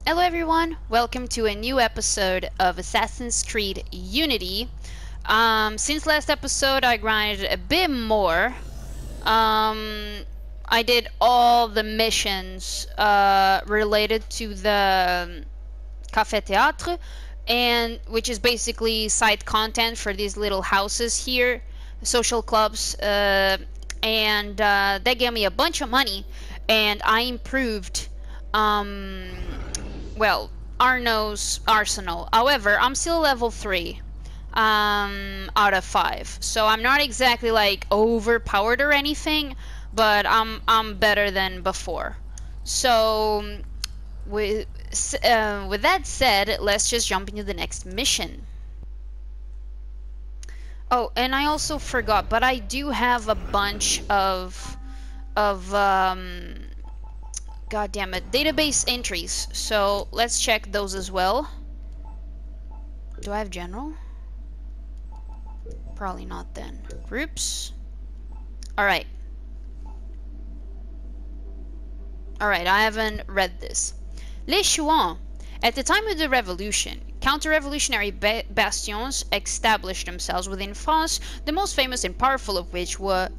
Hello everyone, welcome to a new episode of Assassin's Creed Unity. Since last episode I grinded a bit more. I did all the missions related to the Café Théâtre, and which is basically side content for these little houses here, social clubs, and they gave me a bunch of money, and I improved well, Arno's arsenal. However, I'm still level 3 out of 5. So I'm not exactly like overpowered or anything, but I'm better than before. So with that said, let's just jump into the next mission. Oh, and I also forgot, but I do have a bunch of god damn it, database entries, so let's check those as well. Do I have general? Probably not then. Groups. Alright, I haven't read this. Les Chouans. At the time of the revolution, counter-revolutionary bastions established themselves within France, the most famous and powerful of which was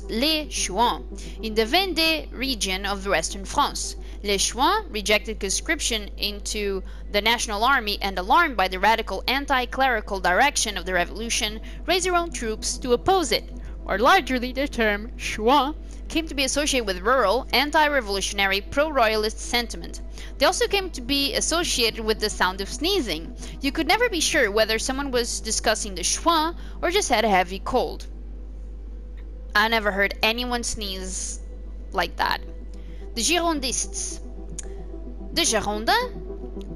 Les Chouans, in the Vendée region of western France. Les Chouans rejected conscription into the National Army and, alarmed by the radical anti-clerical direction of the revolution, raised their own troops to oppose it. More largely, the term Chouan came to be associated with rural, anti-revolutionary, pro-royalist sentiment. They also came to be associated with the sound of sneezing. You could never be sure whether someone was discussing the Chouans or just had a heavy cold. I never heard anyone sneeze like that. The Girondists. The Girondins,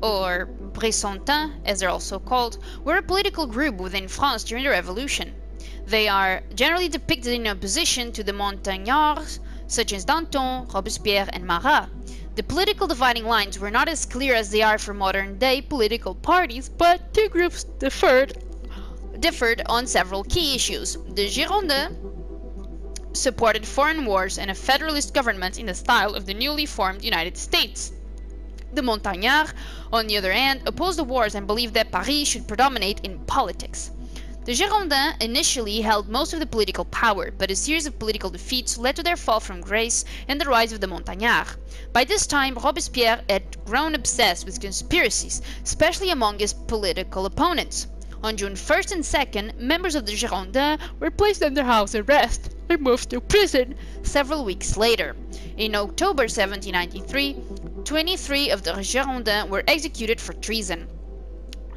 or Bressantins as they're also called, were a political group within France during the Revolution. They are generally depicted in opposition to the Montagnards, such as Danton, Robespierre, and Marat. The political dividing lines were not as clear as they are for modern-day political parties, but two groups differed on several key issues. The Girondins supported foreign wars and a federalist government in the style of the newly formed United States. The Montagnards, on the other hand, opposed the wars and believed that Paris should predominate in politics. The Girondins initially held most of the political power, but a series of political defeats led to their fall from grace and the rise of the Montagnards. By this time, Robespierre had grown obsessed with conspiracies, especially among his political opponents. On June 1st and 2nd, members of the Girondins were placed under house arrest and moved to prison several weeks later. In October 1793, 23 of the Girondins were executed for treason.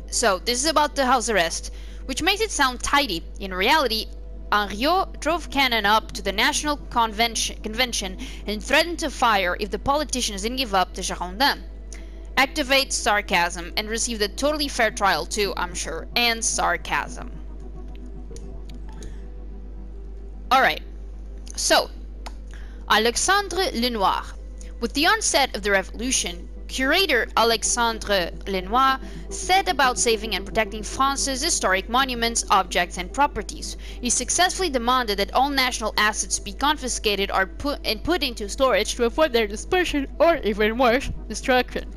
So, this is about the house arrest, which makes it sound tidy. In reality, Henriot drove cannon up to the National Convention and threatened to fire if the politicians didn't give up the Girondins. Activate sarcasm and received a totally fair trial too, I'm sure, and sarcasm. Alright, so, Alexandre Lenoir. With the onset of the revolution, curator Alexandre Lenoir set about saving and protecting France's historic monuments, objects, and properties. He successfully demanded that all national assets be confiscated or put into storage to avoid their dispersion or, even worse, destruction.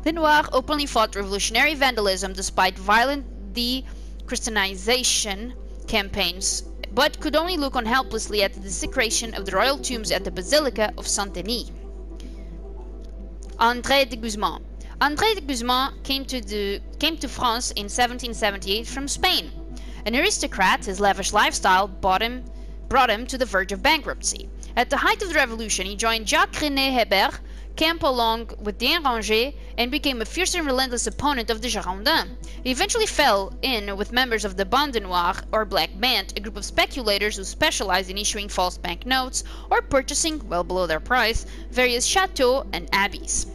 Lenoir openly fought revolutionary vandalism despite violent de-Christianization campaigns, but could only look on helplessly at the desecration of the royal tombs at the Basilica of Saint-Denis. André de Guzman. André de Guzman came to France in 1778 from Spain. An aristocrat, his lavish lifestyle brought him to the verge of bankruptcy. At the height of the revolution, he joined Jacques-René Hébert camp along with D'Aranger and became a fierce and relentless opponent of the Girondins. He eventually fell in with members of the Bande Noire, or Black Band, a group of speculators who specialized in issuing false banknotes or purchasing, well below their price, various chateaux and abbeys.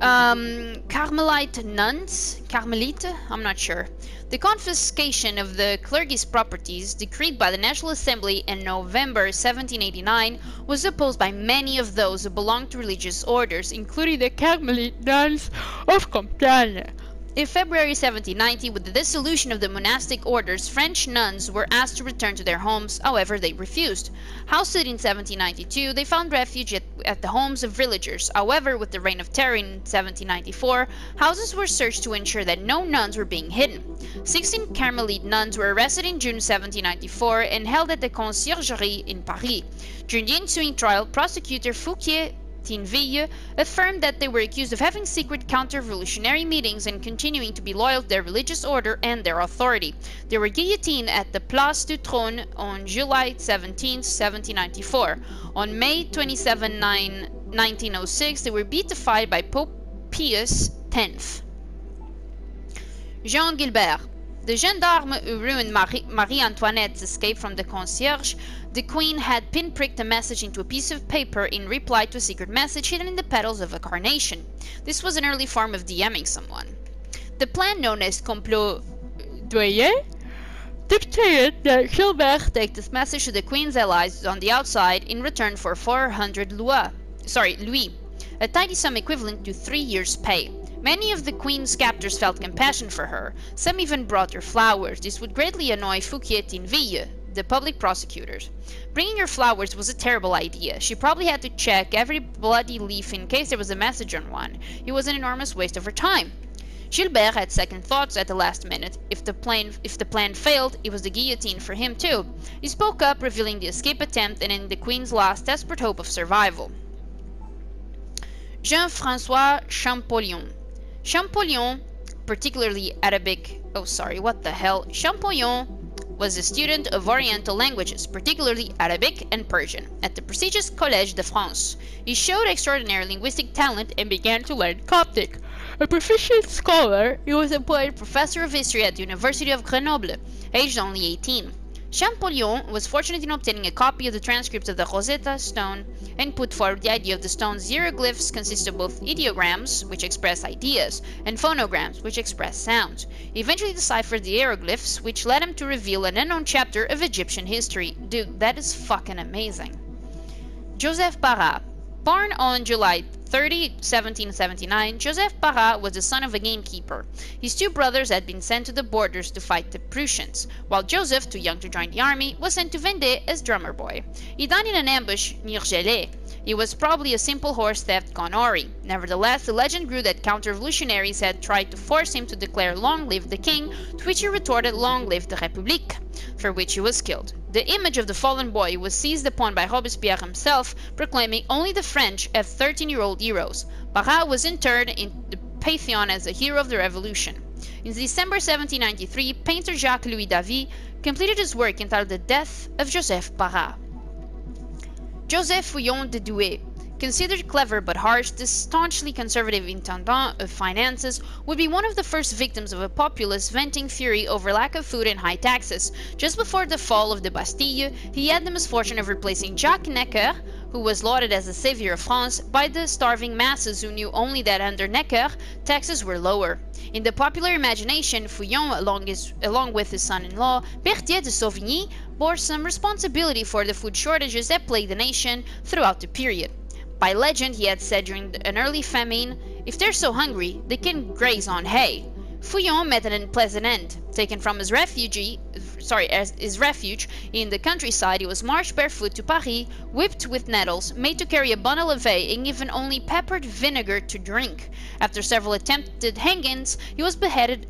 Carmelite nuns? Carmelite? I'm not sure. The confiscation of the clergy's properties, decreed by the National Assembly in November 1789, was opposed by many of those who belonged to religious orders, including the Carmelite nuns of Compiègne. In February 1790, with the dissolution of the monastic orders, French nuns were asked to return to their homes, however they refused. Housed in 1792, they found refuge at the homes of villagers. However, with the Reign of Terror in 1794, houses were searched to ensure that no nuns were being hidden. 16 Carmelite nuns were arrested in June 1794 and held at the Conciergerie in Paris. During the ensuing trial, prosecutor Fouquier Tinville affirmed that they were accused of having secret counter-revolutionary meetings and continuing to be loyal to their religious order and their authority. They were guillotined at the Place du Trône on July 17, 1794. On May 27, 1906, they were beatified by Pope Pius X. Jean Gilbert. The gendarme who ruined Marie Antoinette's escape from the concierge, the queen had pinpricked a message into a piece of paper in reply to a secret message hidden in the petals of a carnation. This was an early form of DMing someone. The plan known as Complot Doyen dictated that Gilbert take this message to the queen's allies on the outside in return for 400 louis, a tidy sum equivalent to 3 years' pay. Many of the queen's captors felt compassion for her. Some even brought her flowers. This would greatly annoy Fouquier Tinville, the public prosecutors. Bringing her flowers was a terrible idea. She probably had to check every bloody leaf in case there was a message on one. It was an enormous waste of her time. Gilbert had second thoughts at the last minute. If the plan failed, it was the guillotine for him too. He spoke up, revealing the escape attempt and in the queen's last desperate hope of survival. Jean-François Champollion. Champollion, particularly Arabic, Champollion was a student of Oriental languages, particularly Arabic and Persian, at the prestigious Collège de France. He showed extraordinary linguistic talent and began to learn Coptic. A proficient scholar, he was appointed professor of history at the University of Grenoble, aged only 18. Champollion was fortunate in obtaining a copy of the transcripts of the Rosetta Stone and put forward the idea of the stone's hieroglyphs consist of both ideograms, which express ideas, and phonograms, which express sounds. He eventually deciphered the hieroglyphs, which led him to reveal an unknown chapter of Egyptian history. Dude, that is fucking amazing. Joseph Barras. Born on July 30, 1779, Joseph Barras was the son of a gamekeeper. His two brothers had been sent to the borders to fight the Prussians, while Joseph, too young to join the army, was sent to Vendée as drummer boy. He died in an ambush near Gelée. He was probably a simple horse theft gone awry. Nevertheless, the legend grew that counter-revolutionaries had tried to force him to declare "Long live the king," to which he retorted "Long live the République," for which he was killed. The image of the fallen boy was seized upon by Robespierre himself, proclaiming only the French have 13-year-old heroes. Barras was interred in the Pantheon as a hero of the Revolution. In December 1793, painter Jacques-Louis David completed his work entitled The Death of Joseph Barras. Joseph Fouillon de Douai. Considered clever but harsh, this staunchly conservative intendant of finances would be one of the first victims of a populace venting fury over lack of food and high taxes. Just before the fall of the Bastille, he had the misfortune of replacing Jacques Necker, who was lauded as the savior of France, by the starving masses who knew only that under Necker, taxes were lower. In the popular imagination, Fouillon, along with his son-in-law, Berthier de Sauvigny, bore some responsibility for the food shortages that plagued the nation throughout the period. By legend, he had said during an early famine, "If they're so hungry, they can graze on hay." Fouillon met an unpleasant end. Taken from his refuge in the countryside, he was marched barefoot to Paris, whipped with nettles, made to carry a bundle of hay, and given only peppered vinegar to drink. After several attempted hangings, he was beheaded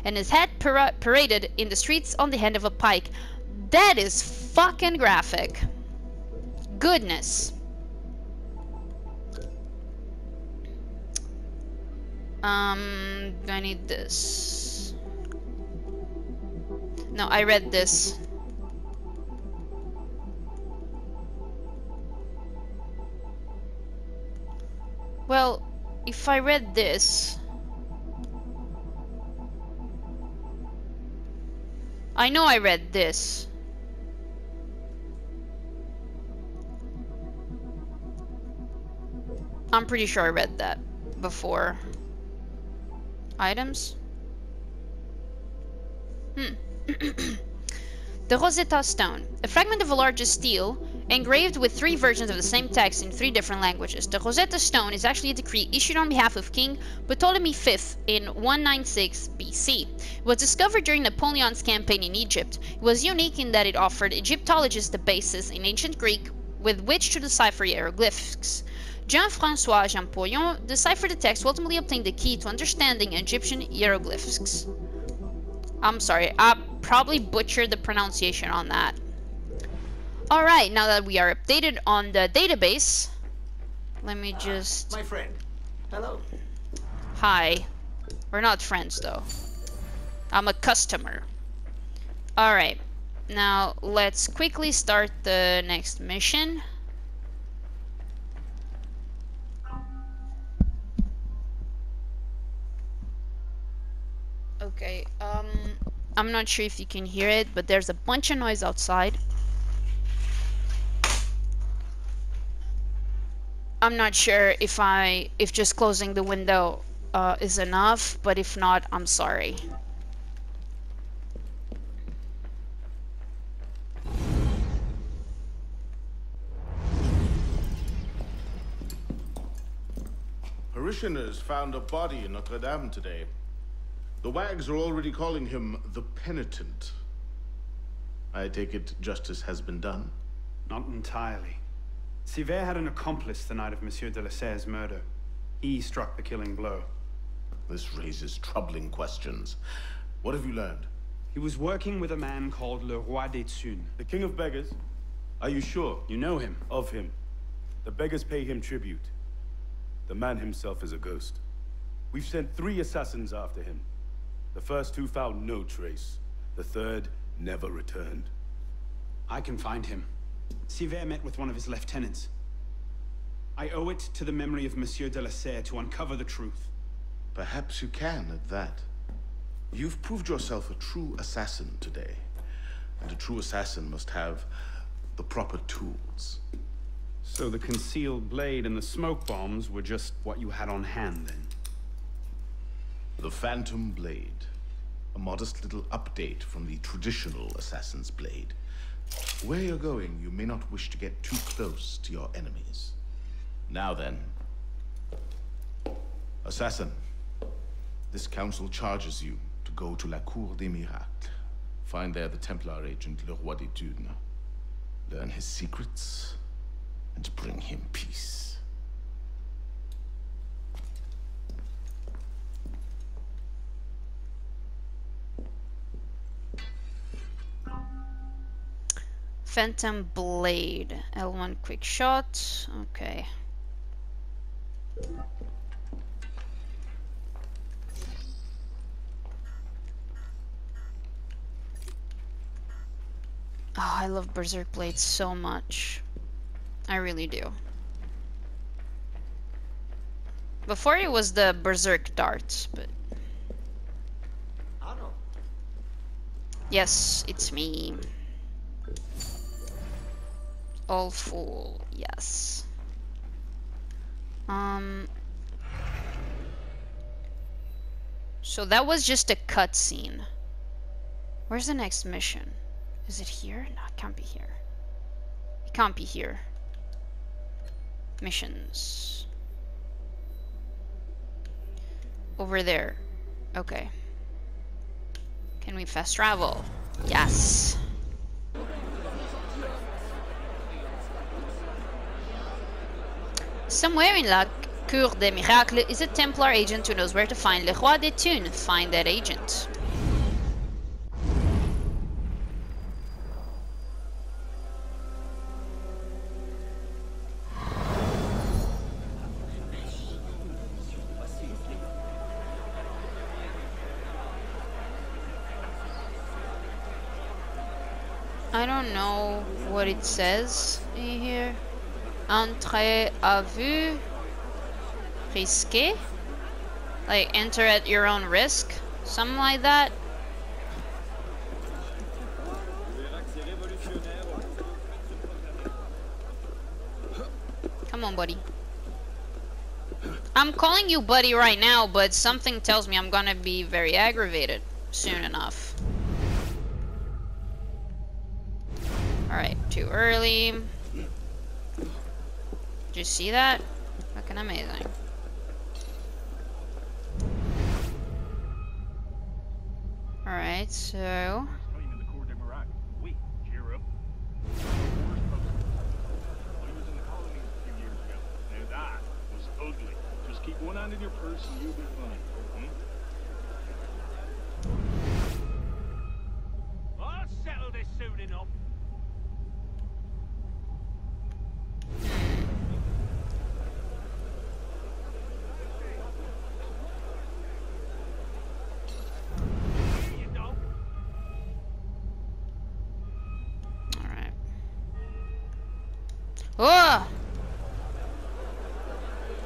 and his head paraded in the streets on the end of a pike. That is fucking graphic. Goodness. I need this. No, I read this. Well, if I read this... I know I read this. I'm pretty sure I read that before. Items? The Rosetta Stone. A fragment of a larger stele, engraved with 3 versions of the same text in 3 different languages. The Rosetta Stone is actually a decree issued on behalf of King Ptolemy V in 196 BC. It was discovered during Napoleon's campaign in Egypt. It was unique in that it offered Egyptologists the basis in ancient Greek with which to decipher hieroglyphics. Jean-François Champollion deciphered the text, ultimately obtained the key to understanding Egyptian hieroglyphics. I'm sorry, I probably butchered the pronunciation on that. Alright, now that we are updated on the database, let me just... My friend. Hello. Hi. We're not friends, though. I'm a customer. Alright, now let's quickly start the next mission. Okay, I'm not sure if you can hear it, but there's a bunch of noise outside. I'm not sure if just closing the window is enough, but if not, I'm sorry. Parishioners found a body in Notre Dame today. The wags are already calling him the Penitent. I take it justice has been done? Not entirely. Sivert had an accomplice the night of Monsieur de la Serre's murder. He struck the killing blow. This raises troubling questions. What have you learned? He was working with a man called Le Roi des Thunes. The King of Beggars? Are you sure? You know him? Of him. The beggars pay him tribute. The man himself is a ghost. We've sent 3 assassins after him. The first 2 found no trace. The third never returned. I can find him. Sivert met with one of his lieutenants. I owe it to the memory of Monsieur de la Serre to uncover the truth. Perhaps you can at that. You've proved yourself a true assassin today. And a true assassin must have the proper tools. So the concealed blade and the smoke bombs were just what you had on hand, then? The Phantom Blade. A modest little update from the traditional assassin's blade. Where you're going, you may not wish to get too close to your enemies. Now then. Assassin, this council charges you to go to La Cour des Miracles. Find there the Templar agent Le Roi des Thunes. Learn his secrets, and bring him peace. Phantom Blade. L1 quick shot. Okay. Oh, I love Berserk Blades so much. I really do. Before it was the Berserk Darts, but... Otto. Yes, it's me. All full, yes. So that was just a cutscene. Where's the next mission? Is it here? No, it can't be here. It can't be here. Missions. Over there. Okay. Can we fast travel? Yes. Somewhere in La Cour des Miracles is a Templar agent who knows where to find Le Roi des Thunes. Find that agent. I don't know what it says in here. Entrée à vue risquée? Like enter at your own risk? Something like that? Come on, buddy. I'm calling you buddy right now, but something tells me I'm gonna be very aggravated soon enough. Alright, too early. Did you see that? Fucking amazing. Alright, so... Wait, cheer up. I was in the colony a few years ago. Now that was ugly. Just keep one hand in your purse and you'll be fine. I'll settle this soon enough. Oh!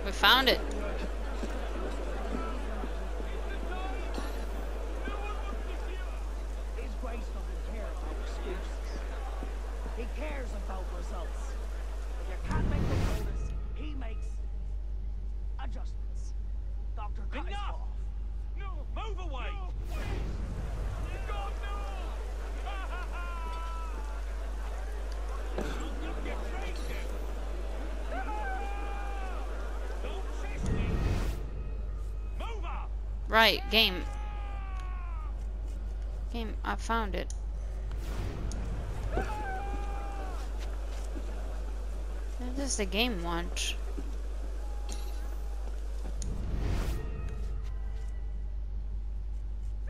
We found it. His Grace doesn't care about excuses. He cares about results. If you can't make the bonus, he makes adjustments. Dr. Cut Enough! off. No, move away! No, please! God, no! You'll get trained here. Don't chase me! Move up! Right, game. Game, I found it. What does the game want?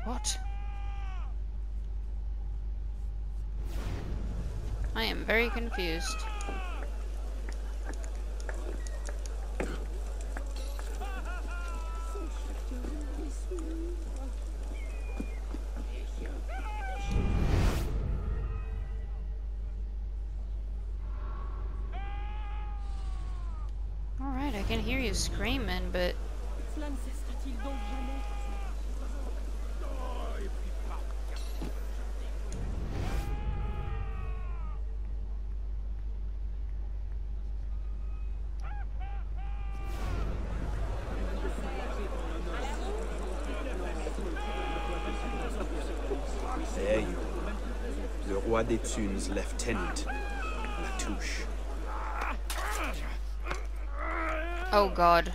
What? I am very confused. Alright, I can hear you screaming, but... Cela ne cessera-t-il donc jamais? There you are. Le Roi des Thunes, Lieutenant Latouche. Oh god.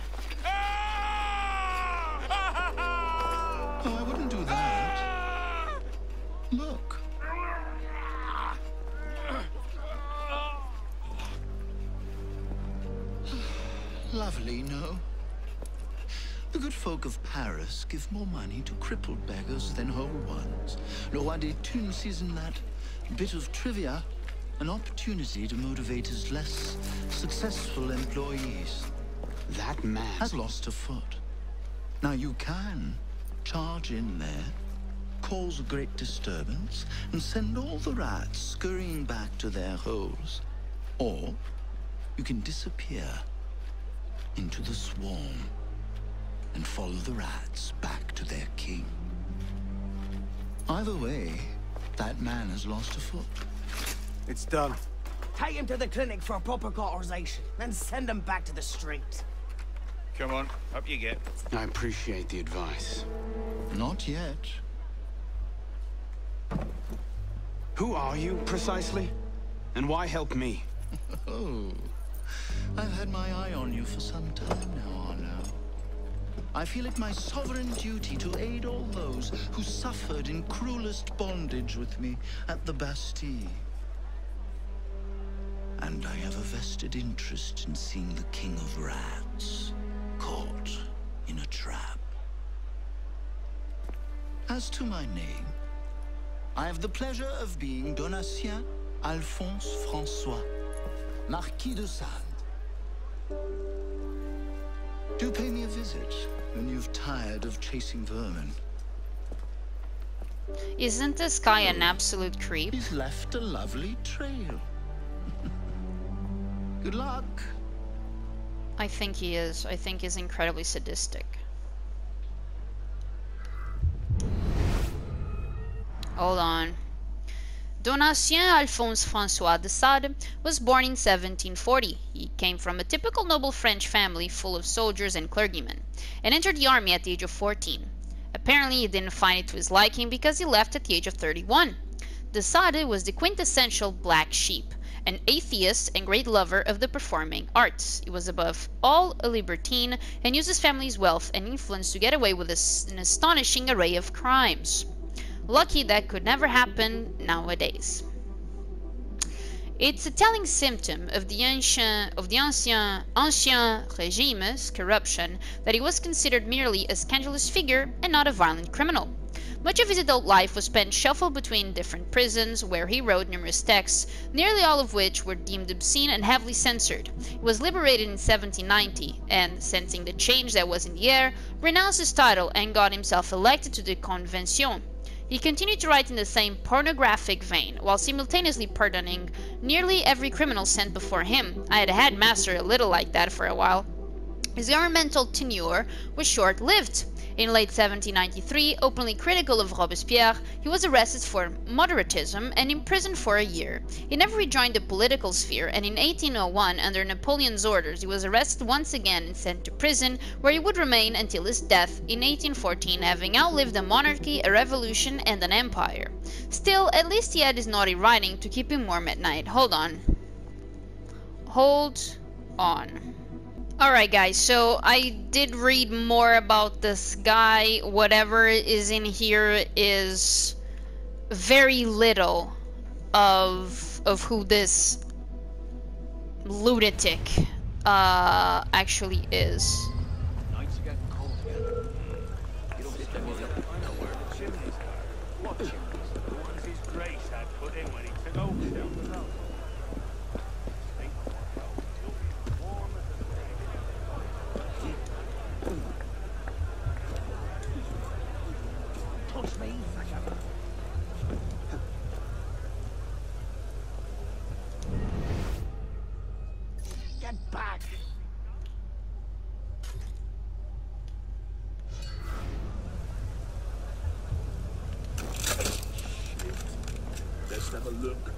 Oh, I wouldn't do that. Look. Lovely, no? The good folk of Paris give more money to crippled beggars than whole ones. Le Roi des Thunes sees in that bit of trivia an opportunity to motivate his less successful employees. That man Has lost a foot. Now you can charge in there, cause a great disturbance, and send all the rats scurrying back to their holes. Or you can disappear into the swarm and follow the rats back to their king. Either way, that man has lost a foot. It's done. Take him to the clinic for proper cauterization, then send him back to the street. Come on, up you get. I appreciate the advice. Not yet. Who are you, precisely? And why help me? Oh, I've had my eye on you for some time now, Arno. I feel it my sovereign duty to aid all those who suffered in cruelest bondage with me at the Bastille. And I have a vested interest in seeing the King of Rats caught in a trap. As to my name, I have the pleasure of being Donatien Alphonse François, Marquis de Sade. Do pay me a visit when you've tired of chasing vermin. Isn't this guy an absolute creep? He's left a lovely trail. Good luck. I think he is. I think he's incredibly sadistic. Hold on. Donatien Alphonse François de Sade was born in 1740. He came from a typical noble French family full of soldiers and clergymen, and entered the army at the age of 14. Apparently he didn't find it to his liking because he left at the age of 31. De Sade was the quintessential black sheep, an atheist and great lover of the performing arts. He was above all a libertine and used his family's wealth and influence to get away with an astonishing array of crimes. Lucky that could never happen nowadays. It's a telling symptom of the ancien regime's corruption that he was considered merely a scandalous figure and not a violent criminal. Much of his adult life was spent shuffled between different prisons, where he wrote numerous texts, nearly all of which were deemed obscene and heavily censored. He was liberated in 1790, and, sensing the change that was in the air, renounced his title and got himself elected to the Convention. He continued to write in the same pornographic vein, while simultaneously pardoning nearly every criminal sent before him. I had a headmaster a little like that for a while. His governmental tenure was short-lived. In late 1793, openly critical of Robespierre, he was arrested for moderatism and imprisoned for a year. He never rejoined the political sphere, and in 1801, under Napoleon's orders, he was arrested once again and sent to prison, where he would remain until his death in 1814, having outlived a monarchy, a revolution, and an empire. Still, at least he had his naughty writing to keep him warm at night. Hold on. Alright guys, so I did read more about this guy. Whatever is in here is very little of who this lunatic actually is. Nights are getting cold again. You don't get them in where the chimneys are. What chimneys? The ones his Grace had put in when he took over down the road. They won't go until we're warm as a day. Touch me. Get back. Let's have a look.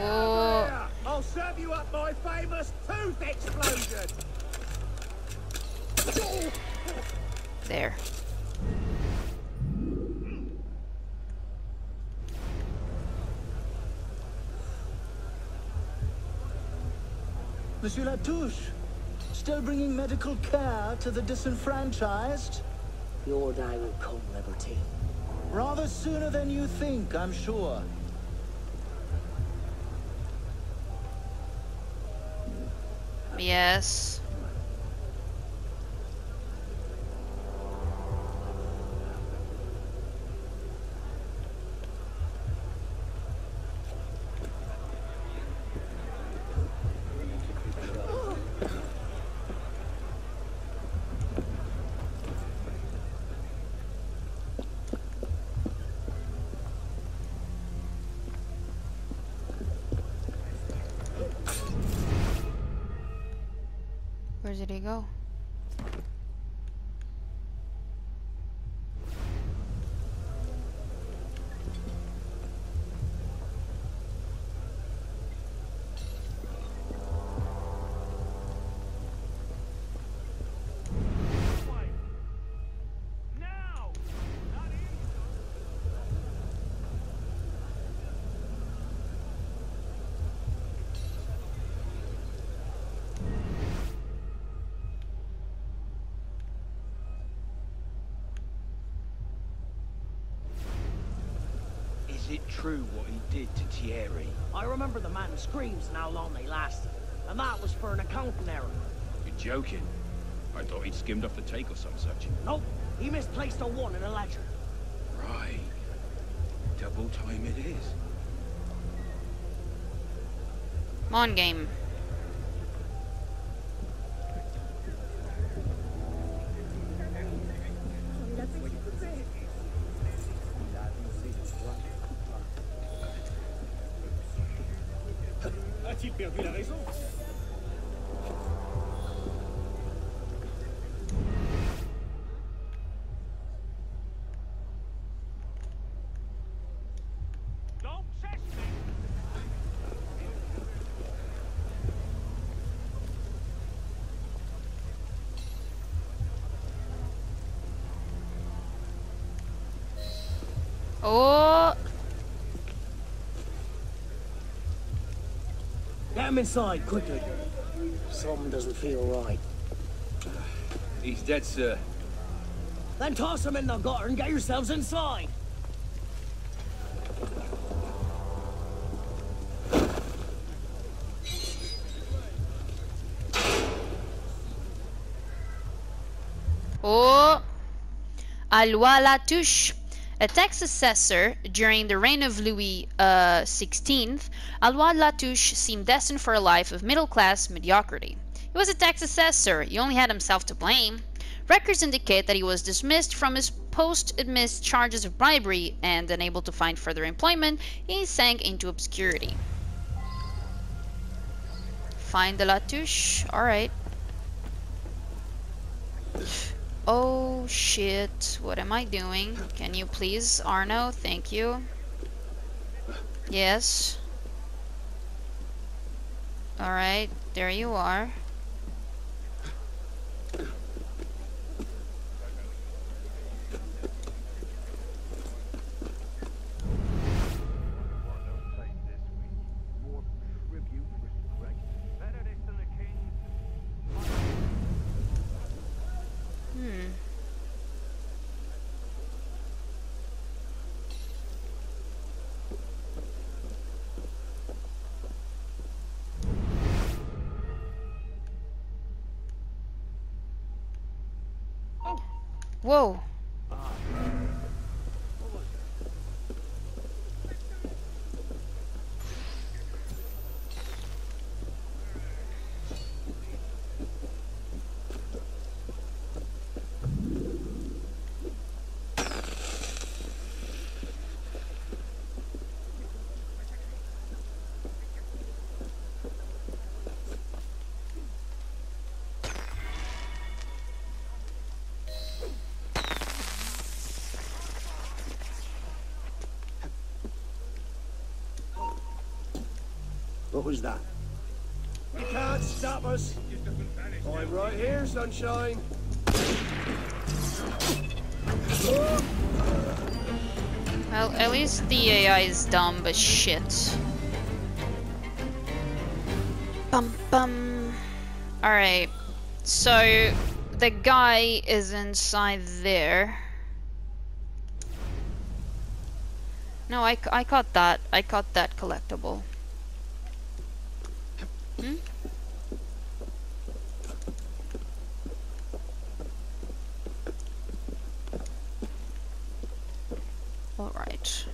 Oh, I'll serve you up my famous tooth explosion. there. Monsieur Latouche, still bringing medical care to the disenfranchised? Your day will come, Liberty. Rather sooner than you think, I'm sure. Yes. Where did he go? Now! Not in. Is it true what he did to Thierry? I remember the man's screams and how long they lasted. And that was for an accounting error. You're joking. I thought he'd skimmed off the take or some such. Nope, he misplaced a 1 in a ledger. Right. Double time it is. Come on, game. A-t-il perdu la raison? Don't test me! Oh, Get him inside, quickly. Something doesn't feel right. He's dead, sir. Then toss him in the gutter and get yourselves inside. oh. Alois Latouche, a tax assessor during the reign of Louis XVI, Alois Latouche seemed destined for a life of middle-class mediocrity. He was a tax assessor, he only had himself to blame. Records indicate that he was dismissed from his post amidst charges of bribery, and unable to find further employment, he sank into obscurity. Find the Latouche, alright. Oh shit, what am I doing? Can you please, Arno? Thank you. Yes. Alright, there you are. Whoa. What was that? You can't stop us. I'm right here, sunshine. Well, at least the AI is dumb, but shit. Bum bum. Alright, so the guy is inside there. No, I caught that. I caught that collectible. Hmm? All right.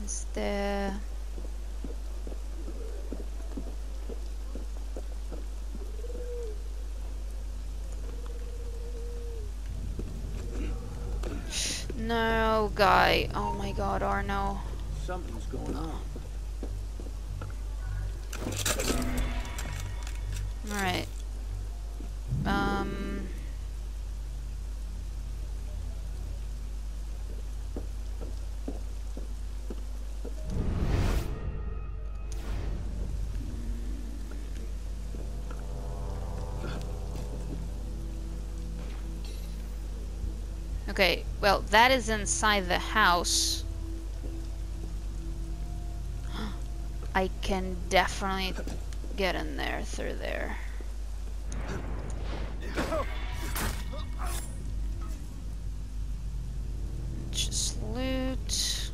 Is there... No, guy. Oh my god, Arno. Something's going on. Alright. Okay, well, that is inside the house. I can definitely get in there through there. Just loot.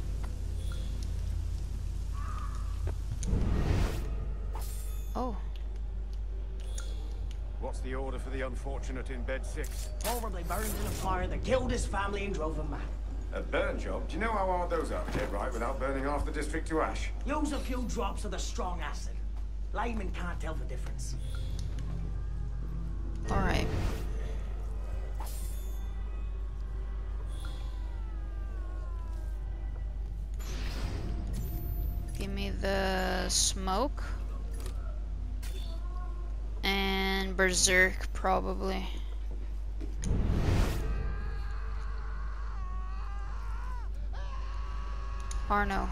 Oh. What's the order for the unfortunate in bed 6? Formerly burned in a fire that killed his family and drove him mad. A burn job? Do you know how hard those are to get right without burning half the district to ash? Use a few drops of the strong acid. Layman can't tell the difference. Alright. Give me the smoke. And berserk, probably. Arno.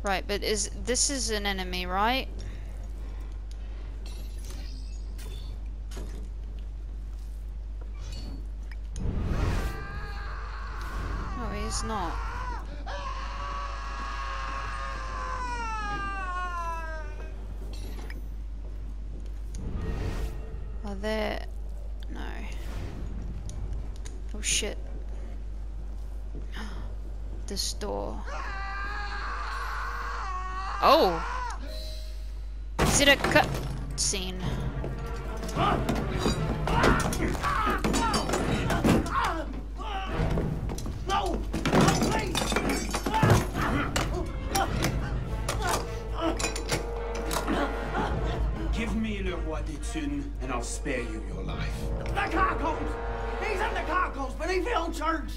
Right, but this is an enemy, right? she's not. Are there... No. Oh shit. This door. Oh! Is it a cut scene? No! Give me Le Roi des Thunes, and I'll spare you your life. The cargoes! He's in the cargoes, but he fell church!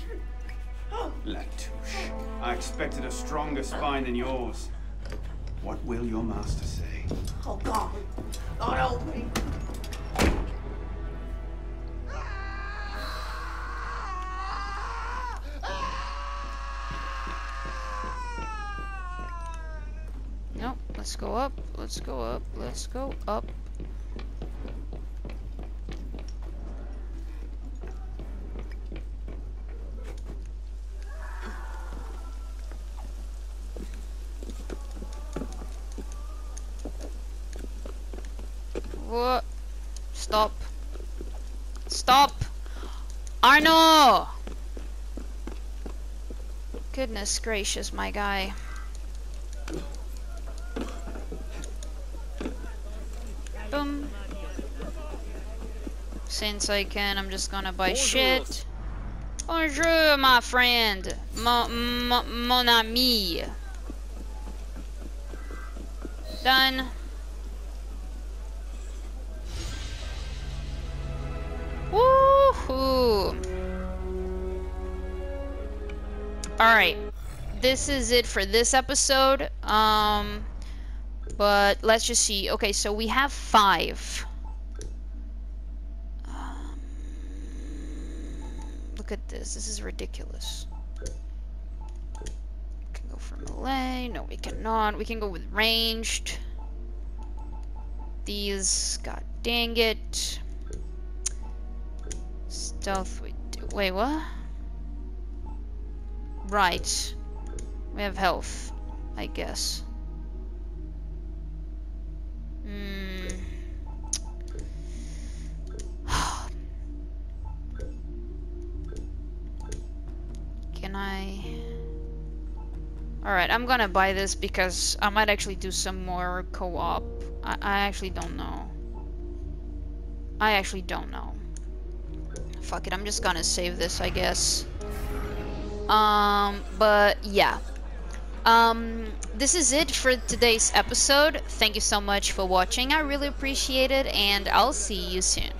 Latouche, I expected a stronger spine than yours. What will your master say? Oh God! Lord help me! Nope, let's go up, let's go up, let's go up. What? Stop. Stop! Arno! Goodness gracious, my guy. Boom. Since I can, I'm just gonna buy shit. Bonjour, my friend. Mon ami. Done. Woohoo! Alright. This is it for this episode. But let's just see. Okay, so we have 5. Look at this. This is ridiculous. We can go for melee. No, we cannot. We can go with ranged. These. God dang it. Stealth. We do. Wait, what? Right. We have health, I guess. Can I... Alright, I'm gonna buy this because I might actually do some more co-op. I actually don't know. I actually don't know. Fuck it, I'm just gonna save this, I guess. But yeah. This is it for today's episode. Thank you so much for watching. I really appreciate it, and I'll see you soon.